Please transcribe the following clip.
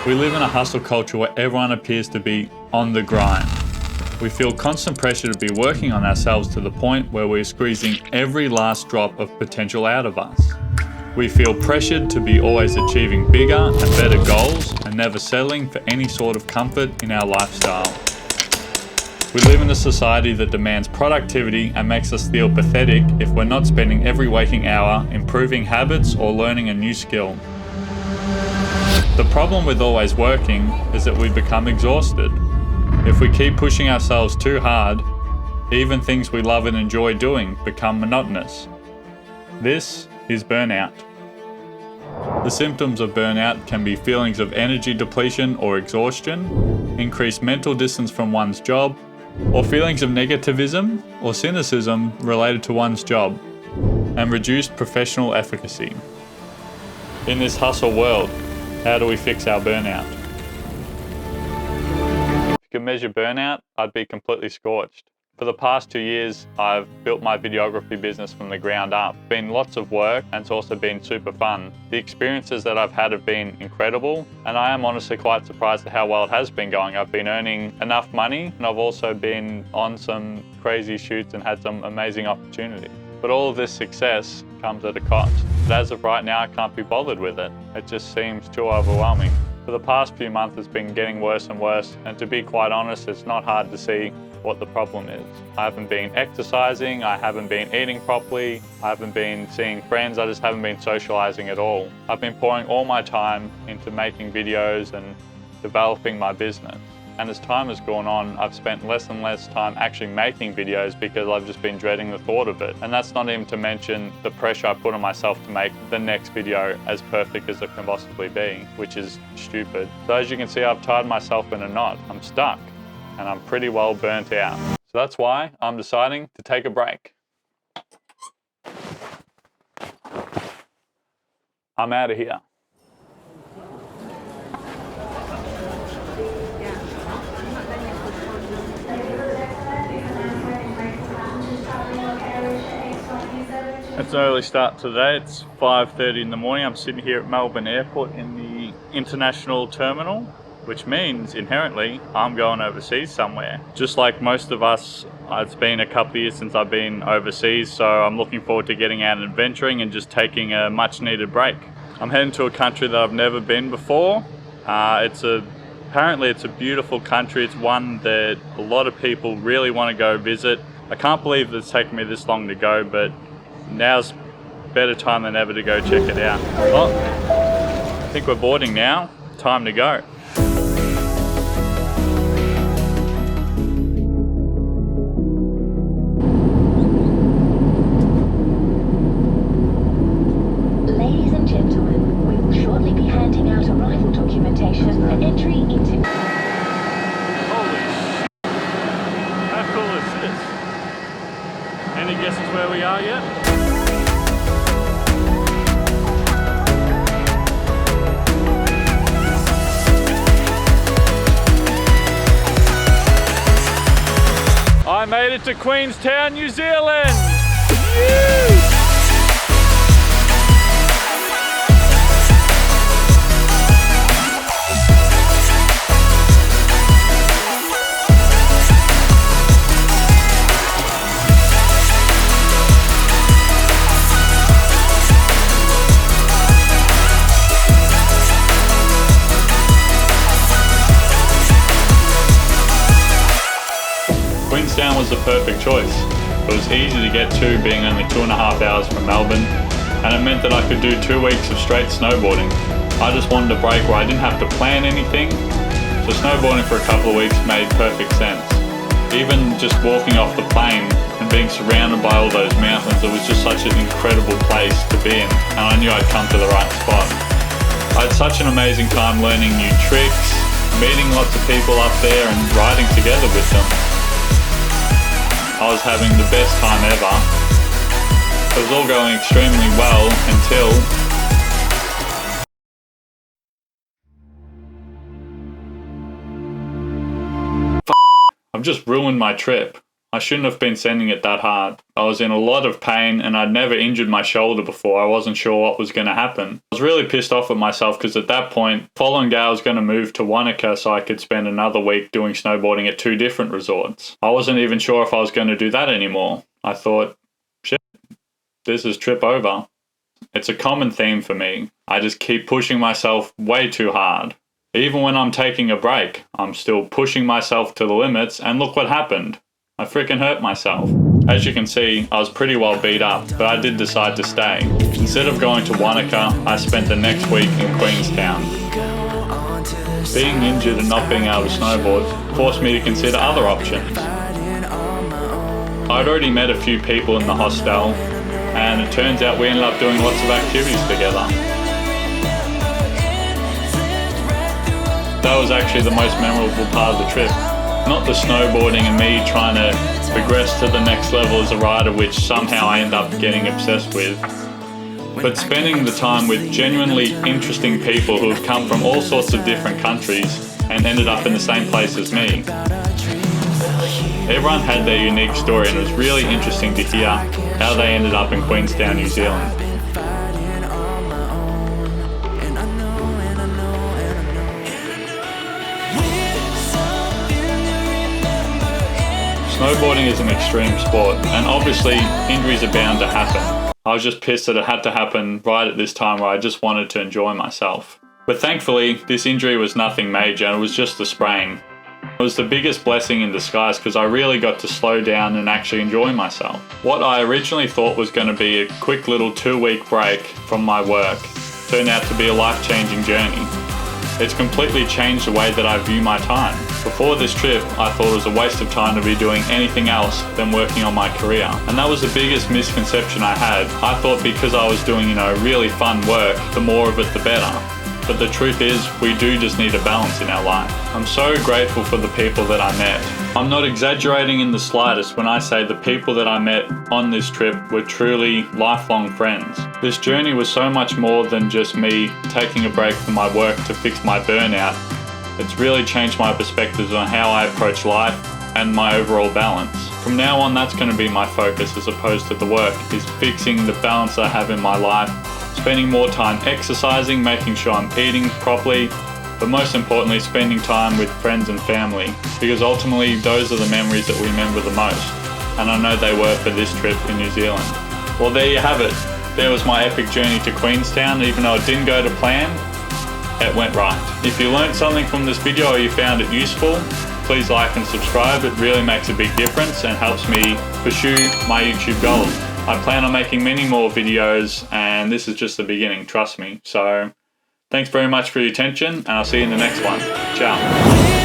We live in a hustle culture where everyone appears to be on the grind. We feel constant pressure to be working on ourselves to the point where we're squeezing every last drop of potential out of us. We feel pressured to be always achieving bigger and better goals and never settling for any sort of comfort in our lifestyle. We live in a society that demands productivity and makes us feel pathetic if we're not spending every waking hour improving habits or learning a new skill. The problem with always working is that we become exhausted. If we keep pushing ourselves too hard, even things we love and enjoy doing become monotonous. This is burnout. The symptoms of burnout can be feelings of energy depletion or exhaustion, increased mental distance from one's job, or feelings of negativism or cynicism related to one's job, and reduced professional efficacy. In this hustle world, how do we fix our burnout? If you could measure burnout, I'd be completely scorched. For the past 2 years, I've built my videography business from the ground up. It's been lots of work and it's also been super fun. The experiences that I've had have been incredible, and I am honestly quite surprised at how well it has been going. I've been earning enough money, and I've also been on some crazy shoots and had some amazing opportunities. But all of this success comes at a cost. But as of right now, I can't be bothered with it. It just seems too overwhelming. For the past few months, it's been getting worse and worse, and to be quite honest, it's not hard to see what the problem is. I haven't been exercising, I haven't been eating properly, I haven't been seeing friends, I just haven't been socializing at all. I've been pouring all my time into making videos and developing my business. And as time has gone on, I've spent less and less time actually making videos because I've just been dreading the thought of it. And that's not even to mention the pressure I put on myself to make the next video as perfect as it can possibly be, which is stupid. So as you can see, I've tied myself in a knot. I'm stuck and I'm pretty well burnt out. So that's why I'm deciding to take a break. I'm out of here. It's an early start today. It's 5:30 in the morning. I'm sitting here at Melbourne Airport in the international terminal, which means inherently I'm going overseas somewhere. Just like most of us, it's been a couple of years since I've been overseas, so I'm looking forward to getting out and adventuring and just taking a much needed break. I'm heading to a country that I've never been before. Apparently it's a beautiful country. It's one that a lot of people really want to go visit. I can't believe it's taken me this long to go, but now's better time than ever to go check it out. Well, I think we're boarding now. Time to go. Ladies and gentlemen, we will shortly be handing out arrival documentation for entry into... Holy sh**. How cool is this? Any guesses where we are yet? I made it to Queenstown, New Zealand! Woo! Queenstown was the perfect choice. It was easy to get to, being only 2.5 hours from Melbourne, and it meant that I could do 2 weeks of straight snowboarding. I just wanted a break where I didn't have to plan anything, so snowboarding for a couple of weeks made perfect sense. Even just walking off the plane and being surrounded by all those mountains, it was just such an incredible place to be in, and I knew I'd come to the right spot. I had such an amazing time learning new tricks, meeting lots of people up there and riding together with them. I was having the best time ever. It was all going extremely well until... I've just ruined my trip. I shouldn't have been sending it that hard. I was in a lot of pain and I'd never injured my shoulder before. I wasn't sure what was going to happen. I was really pissed off at myself because at that point, following day I was going to move to Wanaka so I could spend another week doing snowboarding at 2 different resorts. I wasn't even sure if I was going to do that anymore. I thought, shit, this is trip over. It's a common theme for me. I just keep pushing myself way too hard. Even when I'm taking a break, I'm still pushing myself to the limits, and look what happened. I freaking hurt myself. As you can see, I was pretty well beat up, but I did decide to stay. Instead of going to Wanaka, I spent the next week in Queenstown. Being injured and not being able to snowboard forced me to consider other options. I'd already met a few people in the hostel, and it turns out we ended up doing lots of activities together. That was actually the most memorable part of the trip. Not the snowboarding and me trying to progress to the next level as a rider, which somehow I end up getting obsessed with, but spending the time with genuinely interesting people who have come from all sorts of different countries and ended up in the same place as me. Everyone had their unique story, and it was really interesting to hear how they ended up in Queenstown, New Zealand. Snowboarding is an extreme sport, and obviously injuries are bound to happen. I was just pissed that it had to happen right at this time where I just wanted to enjoy myself. But thankfully, this injury was nothing major, and it was just a sprain. It was the biggest blessing in disguise because I really got to slow down and actually enjoy myself. What I originally thought was going to be a quick little 2-week break from my work turned out to be a life-changing journey. It's completely changed the way that I view my time. Before this trip, I thought it was a waste of time to be doing anything else than working on my career. And that was the biggest misconception I had. I thought because I was doing, really fun work, the more of it the better. But the truth is, we do just need a balance in our life. I'm so grateful for the people that I met. I'm not exaggerating in the slightest when I say the people that I met on this trip were truly lifelong friends. This journey was so much more than just me taking a break from my work to fix my burnout. It's really changed my perspectives on how I approach life and my overall balance. From now on, that's going to be my focus as opposed to the work, is fixing the balance I have in my life, spending more time exercising, making sure I'm eating properly, but most importantly, spending time with friends and family, because ultimately those are the memories that we remember the most, and I know they were for this trip in New Zealand. Well, there you have it. There was my epic journey to Queenstown. Even though it didn't go to plan, it went right. If you learned something from this video or you found it useful, please like and subscribe. It really makes a big difference and helps me pursue my YouTube goals. I plan on making many more videos, and this is just the beginning, trust me. So thanks very much for your attention, and I'll see you in the next one. Ciao.